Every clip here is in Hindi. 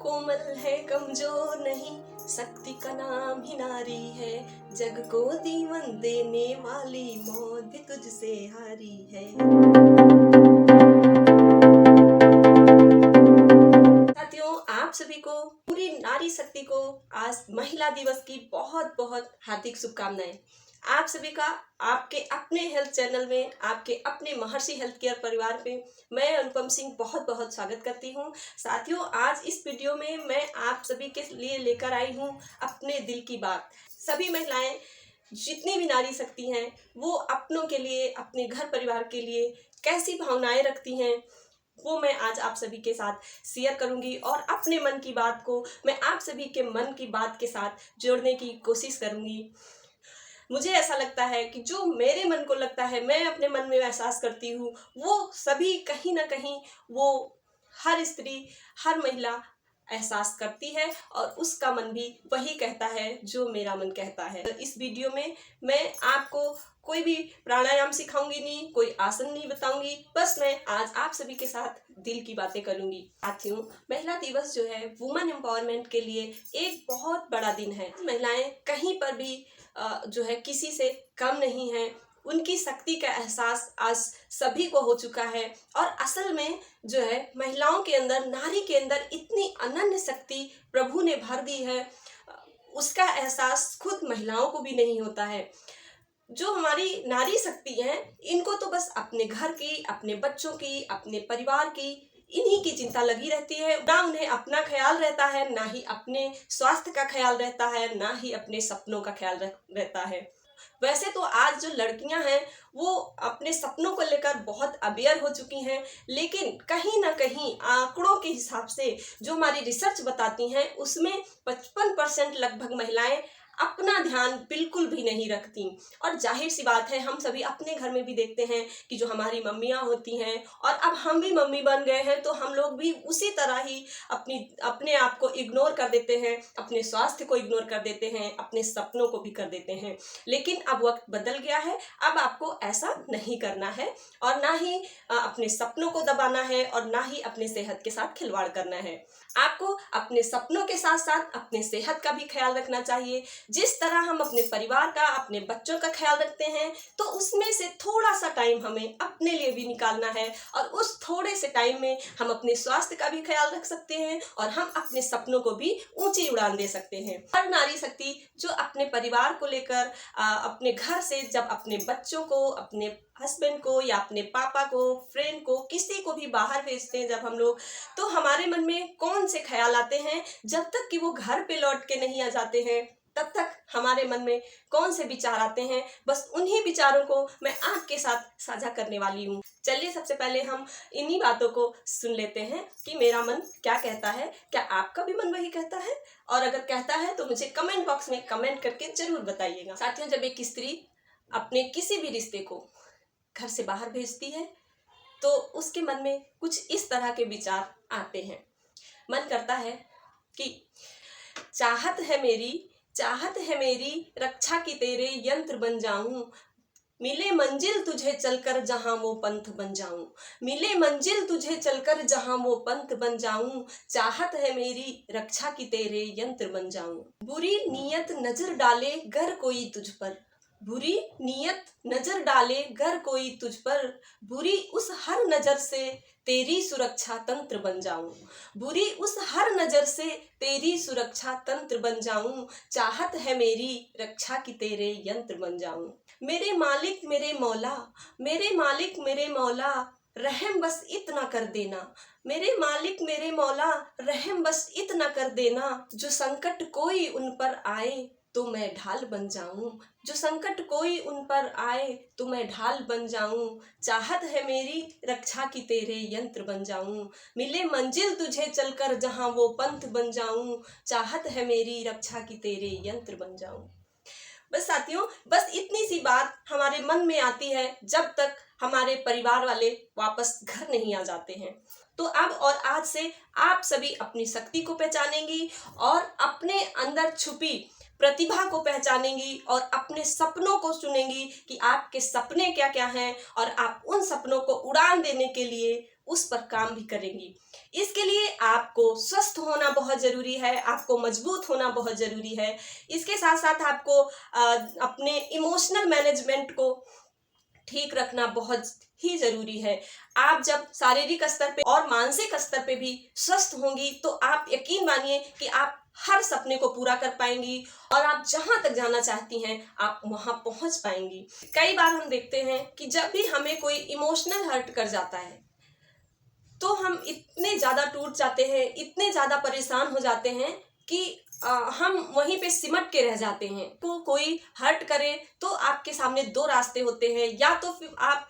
कोमल है कमजोर नहीं, शक्ति का नाम ही नारी है। जग को जीवन देने वाली मौत भी तुझसे हारी है। साथियों, आप सभी को, पूरी नारी शक्ति को आज महिला दिवस की बहुत बहुत हार्दिक शुभकामनाएं। आप सभी का आपके अपने हेल्थ चैनल में, आपके अपने महर्षि हेल्थ केयर परिवार में मैं अनुपम सिंह बहुत बहुत स्वागत करती हूं। साथियों, आज इस वीडियो में मैं आप सभी के लिए लेकर आई हूं अपने दिल की बात। सभी महिलाएं जितनी भी नारी शक्ति हैं वो अपनों के लिए, अपने घर परिवार के लिए कैसी भावनाएं रखती हैं वो मैं आज आप सभी के साथ शेयर करूंगी और अपने मन की बात को मैं आप सभी के मन की बात के साथ जोड़ने की कोशिश करूंगी। मुझे ऐसा लगता है कि जो मेरे मन को लगता है, मैं अपने मन में एहसास करती हूँ, वो सभी कहीं ना कहीं वो हर स्त्री, हर महिला एहसास करती है और उसका मन भी वही कहता है जो मेरा मन कहता है। तो इस वीडियो में मैं आपको कोई भी प्राणायाम सिखाऊंगी नहीं, कोई आसन नहीं बताऊंगी, बस मैं आज आप सभी के साथ दिल की बातें करूंगी। साथियों, महिला दिवस जो है वुमेन एम्पावरमेंट के लिए एक बहुत बड़ा दिन है। महिलाएं कहीं पर भी जो है किसी से कम नहीं है। उनकी शक्ति का एहसास आज सभी को हो चुका है और असल में जो है महिलाओं के अंदर, नारी के अंदर इतनी अनन्य शक्ति प्रभु ने भर दी है, उसका एहसास खुद महिलाओं को भी नहीं होता है। जो हमारी नारी शक्ति है, इनको तो बस अपने घर की, अपने बच्चों की, अपने परिवार की, इन्हीं की चिंता लगी रहती है। ना उन्हें अपना ख्याल रहता है, ना ही अपने स्वास्थ्य का ख्याल रहता है, ना ही अपने सपनों का ख्याल रहता है। वैसे तो आज जो लड़कियां हैं वो अपने सपनों को लेकर बहुत अवेयर हो चुकी हैं, लेकिन कहीं ना कहीं आंकड़ों के हिसाब से जो हमारी रिसर्च बताती हैं उसमें 55% लगभग महिलाएं अपना ध्यान बिल्कुल भी नहीं रखती। और जाहिर सी बात है, हम सभी अपने घर में भी देखते हैं कि जो हमारी मम्मियाँ होती हैं और अब हम भी मम्मी बन गए हैं तो हम लोग भी उसी तरह ही अपने आप को इग्नोर कर देते हैं, अपने स्वास्थ्य को इग्नोर कर देते हैं, अपने सपनों को भी कर देते हैं। लेकिन अब वक्त बदल गया है, अब आपको ऐसा नहीं करना है और ना ही अपने सपनों को दबाना है और ना ही अपने सेहत के साथ खिलवाड़ करना है। आपको अपने सपनों के साथ साथ अपने सेहत का भी ख्याल रखना चाहिए। जिस तरह हम अपने परिवार का, अपने बच्चों का ख्याल रखते हैं, तो उसमें से थोड़ा सा टाइम हमें अपने लिए भी निकालना है और उस थोड़े से टाइम में हम अपने स्वास्थ्य का भी ख्याल रख सकते हैं और हम अपने सपनों को भी ऊंची उड़ान दे सकते हैं। हर नारी शक्ति जो अपने परिवार को लेकर अपने घर से जब अपने बच्चों को, अपने हस्बैंड को या अपने पापा को, फ्रेंड को, किसी को भी बाहर भेजते हैं जब हम लोग, तो हमारे मन में कौन से ख्याल आते हैं? जब तक कि वो घर पे लौट के नहीं आ जाते हैं तब तक हमारे मन में कौन से विचार आते हैं? बस उन्हीं विचारों को मैं आपके साथ साझा करने वाली हूँ। चलिए सबसे पहले हम इन्हीं बातों को सुन लेते हैं कि मेरा मन क्या कहता है। क्या आपका भी मन वही कहता है? और अगर कहता है तो मुझे कमेंट बॉक्स में कमेंट करके जरूर बताइएगा। साथियों, जब एक स्त्री अपने किसी भी रिश्ते को घर से बाहर भेजती है तो उसके मन में कुछ इस तरह के विचार आते हैं। मन करता है कि चाहत है मेरी रक्षा की तेरे यंत्र बन जाऊं, मिले मंजिल तुझे चलकर जहां वो पंथ बन जाऊं, मिले मंजिल तुझे चलकर जहां वो पंथ बन जाऊं, चाहत है मेरी रक्षा की तेरे यंत्र बन जाऊं। बुरी नीयत नजर डाले गर कोई तुझ पर, बुरी नीयत नजर डाले गर कोई तुझ पर, बुरी उस हर नजर से तेरी सुरक्षा तंत्र बन जाऊं, बुरी उस हर नजर से तेरी सुरक्षा तंत्र बन जाऊं, चाहत है मेरी रक्षा की तेरे यंत्र बन जाऊं। मेरे मालिक मेरे मौला, मेरे मालिक मेरे मौला, रहम बस इतना कर देना, मेरे मालिक मेरे मौला, रहम बस इतना कर देना, जो संकट कोई उन पर आए तो मैं ढाल बन जाऊं, जो संकट कोई उन पर आए तो मैं ढाल बन जाऊं, चाहत है मेरी रक्षा की तेरे यंत्र बन जाऊं, मिले मंजिल तुझे चलकर जहां वो पंथ बन जाऊं, चाहत है मेरी रक्षा की तेरे यंत्र बन जाऊं। बस साथियों, बस इतनी सी बात हमारे मन में आती है जब तक हमारे परिवार वाले वापस घर नहीं आ जाते हैं। तो अब और आज से आप सभी अपनी शक्ति को पहचानेंगी और अपने अंदर छुपी प्रतिभा को पहचानेंगी और अपने सपनों को चुनेंगी कि आपके सपने क्या क्या हैं और आप उन सपनों को उड़ान देने के लिए उस पर काम भी करेंगी। इसके लिए आपको स्वस्थ होना बहुत ज़रूरी है, आपको मजबूत होना बहुत ज़रूरी है। इसके साथ साथ आपको अपने इमोशनल मैनेजमेंट को ठीक रखना बहुत ही जरूरी है। आप जब शारीरिक स्तर पे और मानसिक स्तर पे भी स्वस्थ होंगी तो आप यकीन मानिए कि आप हर सपने को पूरा कर पाएंगी और आप जहां तक जाना चाहती हैं आप वहां पहुंच पाएंगी। कई बार हम देखते हैं कि जब भी हमें कोई इमोशनल हर्ट कर जाता है तो हम इतने ज्यादा टूट जाते हैं, इतने ज्यादा परेशान हो जाते हैं कि हम वहीं पे सिमट के रह जाते हैं। तो कोई हर्ट करे तो आपके सामने दो रास्ते होते हैं, या तो फिर आप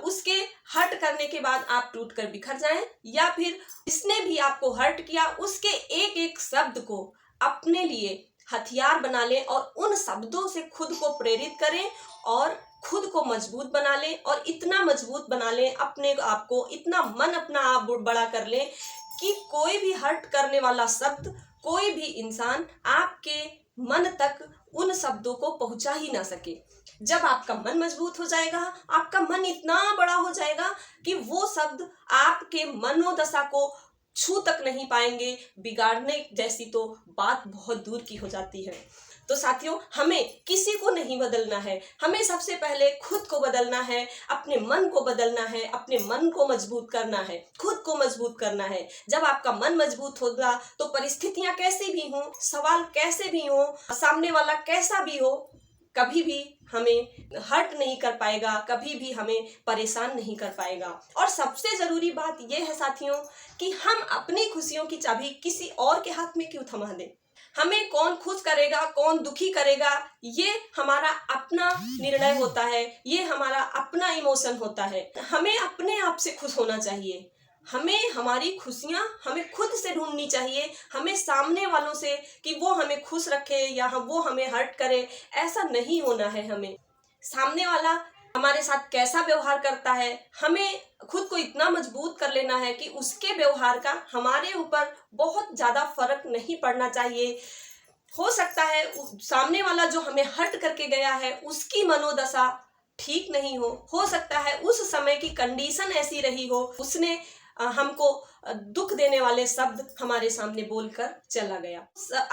उसके हर्ट करने के बाद आप टूट कर बिखर जाएं, या फिर जिसने भी आपको हर्ट किया उसके एक एक शब्द को अपने लिए हथियार बना लें और उन शब्दों से खुद को प्रेरित करें और खुद को मजबूत बना लें, और इतना मजबूत बना लें अपने आप को, इतना मन अपना आप बड़ा कर लें कि कोई भी हर्ट करने वाला शब्द, कोई भी इंसान आपके मन तक उन शब्दों को पहुंचा ही ना सके। जब आपका मन मजबूत हो जाएगा, आपका मन इतना बड़ा हो जाएगा कि वो शब्द आपके मनोदशा को छू तक नहीं पाएंगे, बिगाड़ने जैसी तो बात बहुत दूर की हो जाती है। तो साथियों, हमें किसी को नहीं बदलना है, हमें सबसे पहले खुद को बदलना है, अपने मन को बदलना है, अपने मन को मजबूत करना है, खुद को मजबूत करना है। जब आपका मन मजबूत होगा तो परिस्थितियां कैसी भी हों, सवाल कैसे भी हों, सामने वाला कैसा भी हो, कभी भी हमें हर्ट नहीं कर पाएगा, कभी भी हमें परेशान नहीं कर पाएगा। और सबसे जरूरी बात यह है साथियों कि हम अपनी खुशियों की चाबी किसी और के हाथ में क्यों थमा दें। हमें कौन खुश करेगा, कौन दुखी करेगा, ये हमारा अपना निर्णय होता है, ये हमारा अपना इमोशन होता है। हमें अपने आप से खुश होना चाहिए, हमें हमारी खुशियां हमें खुद से ढूंढनी चाहिए। हमें सामने वालों से कि वो हमें खुश रखे या वो हमें हर्ट करे, ऐसा नहीं होना है। हमें सामने वाला हमारे साथ कैसा व्यवहार करता है, हमें खुद को इतना मजबूत कर लेना है कि उसके व्यवहार का हमारे ऊपर बहुत ज्यादा फर्क नहीं पड़ना चाहिए। हो सकता है सामने वाला जो हमें हर्ट करके गया है उसकी मनोदशा ठीक नहीं हो सकता है उस समय की कंडीशन ऐसी रही हो, उसने हमको दुख देने वाले शब्द हमारे सामने बोलकर चला गया।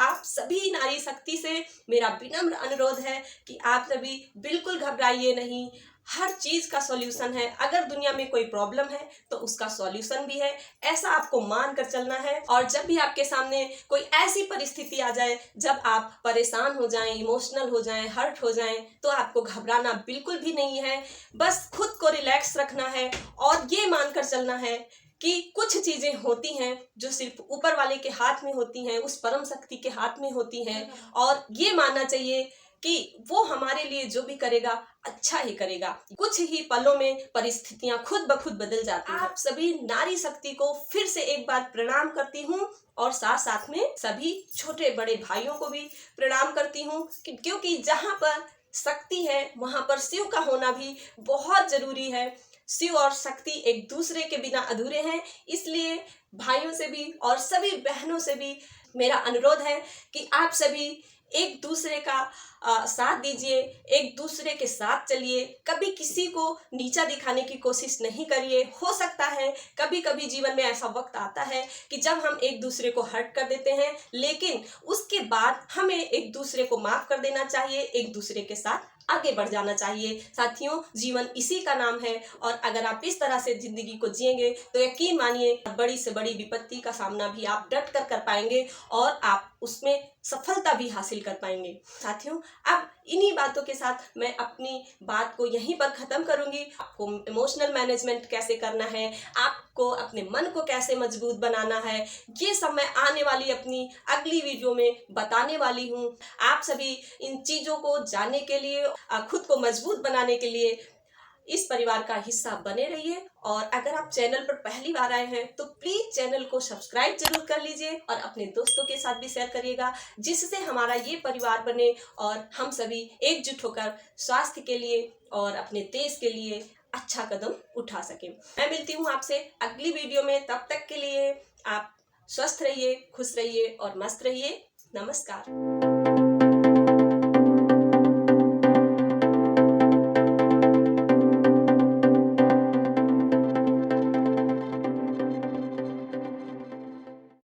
आप सभी नारी शक्ति से मेरा विनम्र अनुरोध है कि आप सभी बिल्कुल घबराइए नहीं, हर चीज का सॉल्यूशन है। अगर दुनिया में कोई प्रॉब्लम है तो उसका सॉल्यूशन भी है, ऐसा आपको मान कर चलना है। और जब भी आपके सामने कोई ऐसी परिस्थिति आ जाए जब आप परेशान हो जाएं, इमोशनल हो जाएं, हर्ट हो जाएं, तो आपको घबराना बिल्कुल भी नहीं है। बस खुद को रिलैक्स रखना है और ये मानकर चलना है कि कुछ चीजें होती हैं जो सिर्फ ऊपर वाले के हाथ में होती हैं, उस परम शक्ति के हाथ में होती हैं, और ये मानना चाहिए कि वो हमारे लिए जो भी करेगा अच्छा ही करेगा। कुछ ही पलों में परिस्थितियां खुद ब खुद बदल जाती हैं। आप सभी नारी शक्ति को फिर से एक बार प्रणाम करती हूँ और साथ साथ में सभी छोटे बड़े भाइयों को भी प्रणाम करती हूँ, क्योंकि जहाँ पर शक्ति है वहां पर शिव का होना भी बहुत जरूरी है। शिव और शक्ति एक दूसरे के बिना अधूरे हैं। इसलिए भाइयों से भी और सभी बहनों से भी मेरा अनुरोध है कि आप सभी एक दूसरे का साथ दीजिए, एक दूसरे के साथ चलिए, कभी किसी को नीचा दिखाने की कोशिश नहीं करिए। हो सकता है कभी कभी जीवन में ऐसा वक्त आता है कि जब हम एक दूसरे को हर्ट कर देते हैं, लेकिन उसके बाद हमें एक दूसरे को माफ कर देना चाहिए, एक दूसरे के साथ आगे बढ़ जाना चाहिए। साथियों, जीवन इसी का नाम है, और अगर आप इस तरह से जिंदगी को जिएंगे तो यकीन मानिए बड़ी से बड़ी विपत्ति का सामना भी आप डट कर पाएंगे और आप उसमें सफलता भी हासिल कर पाएंगे। साथियों, अब इन्हीं बातों के साथ मैं अपनी बात को यहीं पर खत्म करूंगी। आपको इमोशनल मैनेजमेंट कैसे करना है, आपको अपने मन को कैसे मजबूत बनाना है, ये सब मैं आने वाली अपनी अगली वीडियो में बताने वाली हूँ। आप सभी इन चीजों को जानने के लिए, खुद को मजबूत बनाने के लिए इस परिवार का हिस्सा बने रहिए। और अगर आप चैनल पर पहली बार आए हैं तो प्लीज चैनल को सब्सक्राइब जरूर कर लीजिए और अपने दोस्तों के साथ भी शेयर करिएगा, जिससे हमारा ये परिवार बने और हम सभी एकजुट होकर स्वास्थ्य के लिए और अपने देश के लिए अच्छा कदम उठा सकें। मैं मिलती हूँ आपसे अगली वीडियो में, तब तक के लिए आप स्वस्थ रहिए, खुश रहिए और मस्त रहिए। नमस्कार।